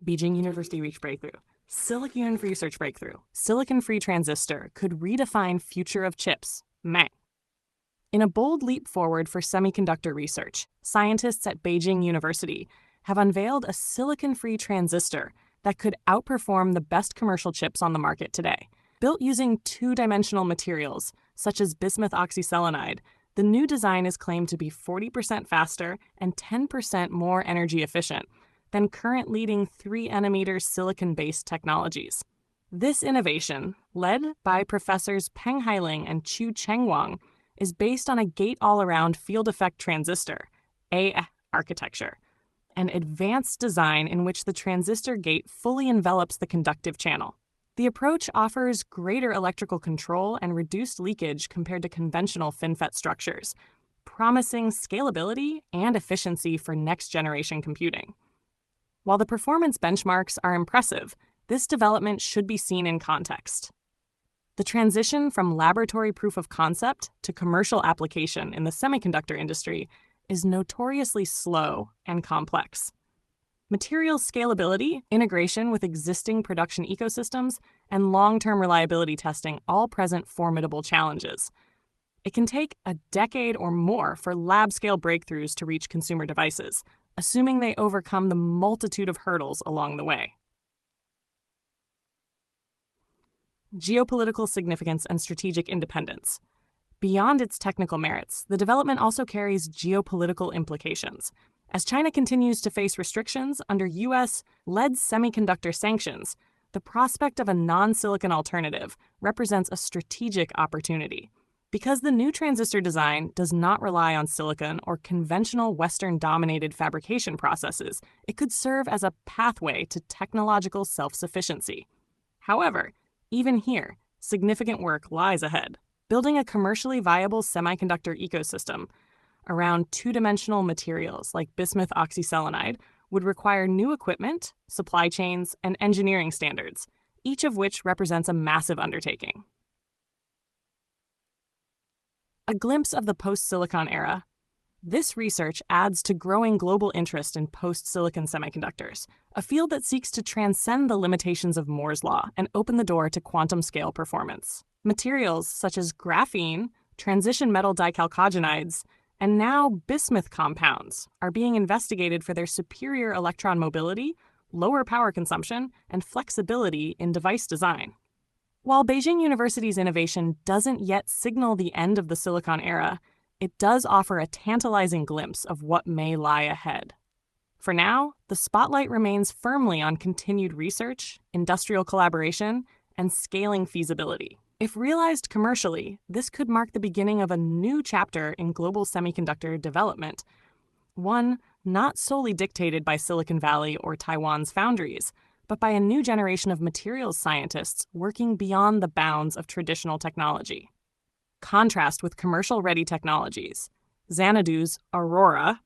BEIJING University Reach Breakthrough. Silicon Research Breakthrough. Silicon-free transistor could redefine future of chips. May. In a bold leap forward for semiconductor research, scientists at BEIJING University have unveiled a silicon-free transistor that could outperform the best commercial chips on the market today. Built using two-dimensional materials, such as bismuth oxyselenide, the new design is claimed to be 40% faster and 10% more energy efficient than current leading 3nm silicon-based technologies. This innovation, led by Professors Peng Hailing and Chu Chengwang, is based on a gate-all-around field effect transistor, A architecture, an advanced design in which the transistor gate fully envelops the conductive channel. The approach offers greater electrical control and reduced leakage compared to conventional FinFET structures, promising scalability and efficiency for next-generation computing. While the performance benchmarks are impressive, this development should be seen in context. The transition from laboratory proof of concept to commercial application in the semiconductor industry is notoriously slow and complex. Material scalability, integration with existing production ecosystems, and long-term reliability testing all present formidable challenges. It can take a decade or more for lab-scale breakthroughs to reach consumer devices, assuming they overcome the multitude of hurdles along the way. Geopolitical significance and strategic independence. Beyond its technical merits, the development also carries geopolitical implications. As China continues to face restrictions under U.S.-led semiconductor sanctions, the prospect of a non-silicon alternative represents a strategic opportunity. Because the new transistor design does not rely on silicon or conventional Western-dominated fabrication processes, it could serve as a pathway to technological self-sufficiency. However, even here, significant work lies ahead. Building a commercially viable semiconductor ecosystem around two-dimensional materials like bismuth oxyselenide would require new equipment, supply chains, and engineering standards, each of which represents a massive undertaking. A glimpse of the post-silicon era. This research adds to growing global interest in post-silicon semiconductors, a field that seeks to transcend the limitations of Moore's law and open the door to quantum-scale performance. Materials such as graphene, transition metal dichalcogenides, and now bismuth compounds are being investigated for their superior electron mobility, lower power consumption, and flexibility in device design. While BEIJING University's innovation doesn't yet signal the end of the silicon era, it does offer a tantalizing glimpse of what may lie ahead. For now, the spotlight remains firmly on continued research, industrial collaboration, and scaling feasibility. If realized commercially, this could mark the beginning of a new chapter in global semiconductor development, one not solely dictated by Silicon Valley or Taiwan's foundries, but by a new generation of materials scientists working beyond the bounds of traditional technology. Contrast with commercial-ready technologies, Xanadu's Aurora.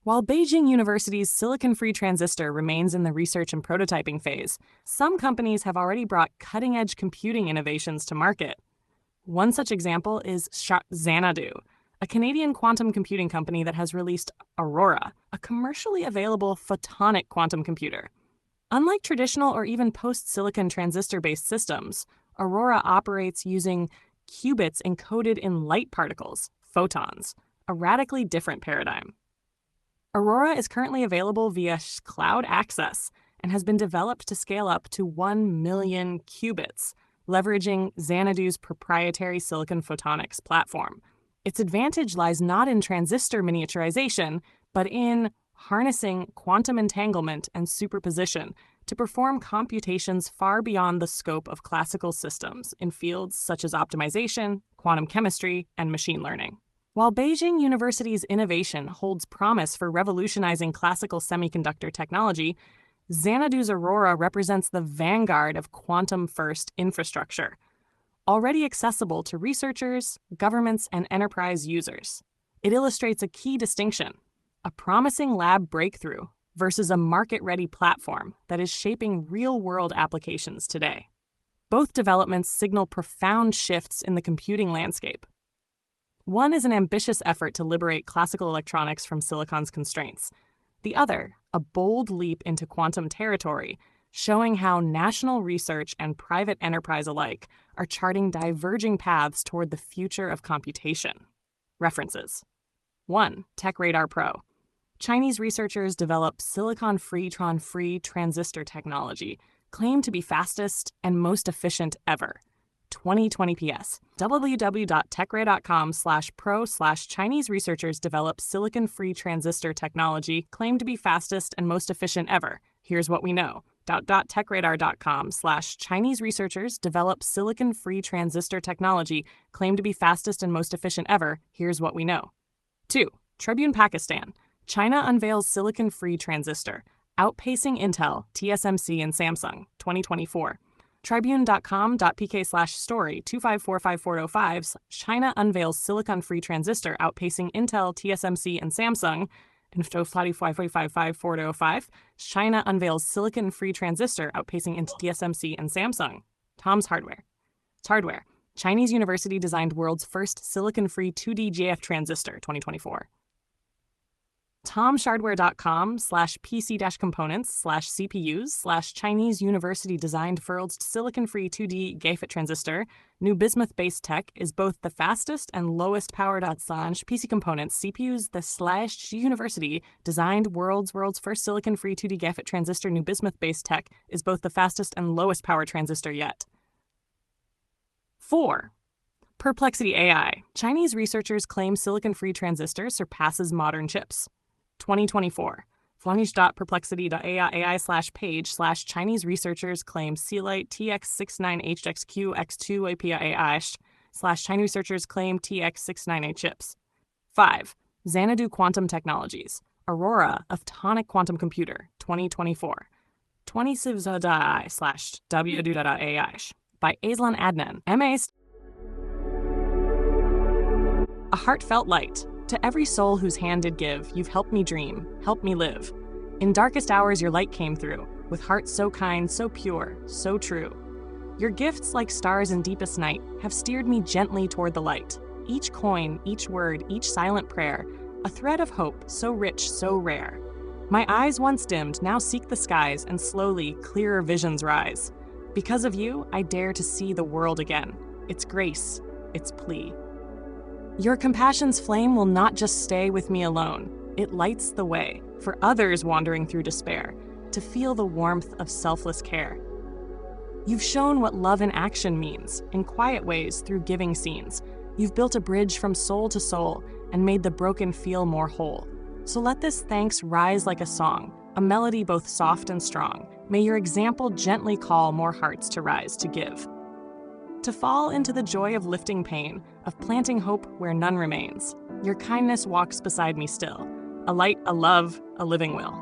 While BEIJING University's silicon-free transistor remains in the research and prototyping phase, some companies have already brought cutting-edge computing innovations to market. One such example is Xanadu, a Canadian quantum computing company that has released Aurora, a commercially available photonic quantum computer. Unlike traditional or even post-silicon transistor-based systems, Aurora operates using qubits encoded in light particles, photons, a radically different paradigm. Aurora is currently available via cloud access and has been developed to scale up to 1 million qubits, leveraging Xanadu's proprietary silicon photonics platform. Its advantage lies not in transistor miniaturization, but in harnessing quantum entanglement and superposition to perform computations far beyond the scope of classical systems in fields such as optimization, quantum chemistry, and machine learning. While BEIJING University's innovation holds promise for revolutionizing classical semiconductor technology, Xanadu's Aurora represents the vanguard of quantum-first infrastructure, already accessible to researchers, governments, and enterprise users. It illustrates a key distinction: a promising lab breakthrough versus a market-ready platform that is shaping real-world applications today. Both developments signal profound shifts in the computing landscape. One is an ambitious effort to liberate classical electronics from silicon's constraints. The other, a bold leap into quantum territory, showing how national research and private enterprise alike are charting diverging paths toward the future of computation. References. 1. TechRadar Pro. Chinese researchers develop silicon-free tron-free transistor technology, claim to be fastest and most efficient ever. 2020 PS. www.techray.com/pro/Chinese researchers develop silicon-free transistor technology, claim to be fastest and most efficient ever. Here's what we know. techradar.com/Chinese researchers develop silicon-free transistor technology, claim to be fastest and most efficient ever. Here's what we know. 2. Tribune Pakistan. China unveils silicon-free transistor, outpacing Intel, TSMC, and Samsung. 2024. Tribune.com.pk/story 2545405. China unveils silicon-free transistor, outpacing Intel, TSMC, and Samsung. Info 5555405. China unveils silicon-free transistor, outpacing Intel, TSMC, and Samsung. Tom's Hardware. It's hardware. Chinese university designed world's first silicon-free 2D JF transistor. 2024. tomshardware.com/pc-components/CPUs/Chinese university designed world's silicon-free 2D GAFET transistor. New bismuth-based tech is both the fastest and lowest power. PC components CPUs the university designed world's first silicon-free 2D GAFET transistor. New bismuth-based tech is both the fastest and lowest power transistor yet. 4. Perplexity AI. Chinese researchers claim silicon-free transistor surpasses modern chips. 2024. Flanish.perplexity.ai/page/Chinese researchers claim Sealite TX69HXQX2 API/Chinese researchers claim TX69A chips. 5. Xanadu Quantum Technologies. Aurora of Tonic Quantum Computer. 2024. 20civs.ai/w.ai by Aslan Adnan, MA. A heartfelt light. To every soul whose hand did give, you've helped me dream, helped me live. In darkest hours your light came through, with hearts so kind, so pure, so true. Your gifts, like stars in deepest night, have steered me gently toward the light. Each coin, each word, each silent prayer, a thread of hope, so rich, so rare. My eyes once dimmed, now seek the skies, and slowly, clearer visions rise. Because of you, I dare to see the world again. Its grace, its plea. Your compassion's flame will not just stay with me alone. It lights the way for others wandering through despair to feel the warmth of selfless care. You've shown what love in action means, in quiet ways through giving scenes. You've built a bridge from soul to soul and made the broken feel more whole. So let this thanks rise like a song, a melody both soft and strong. May your example gently call more hearts to rise to give. To fall into the joy of lifting pain, of planting hope where none remains. Your kindness walks beside me still, a light, a love, a living will.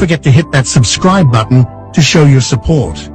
forget to hit that subscribe button to show your support.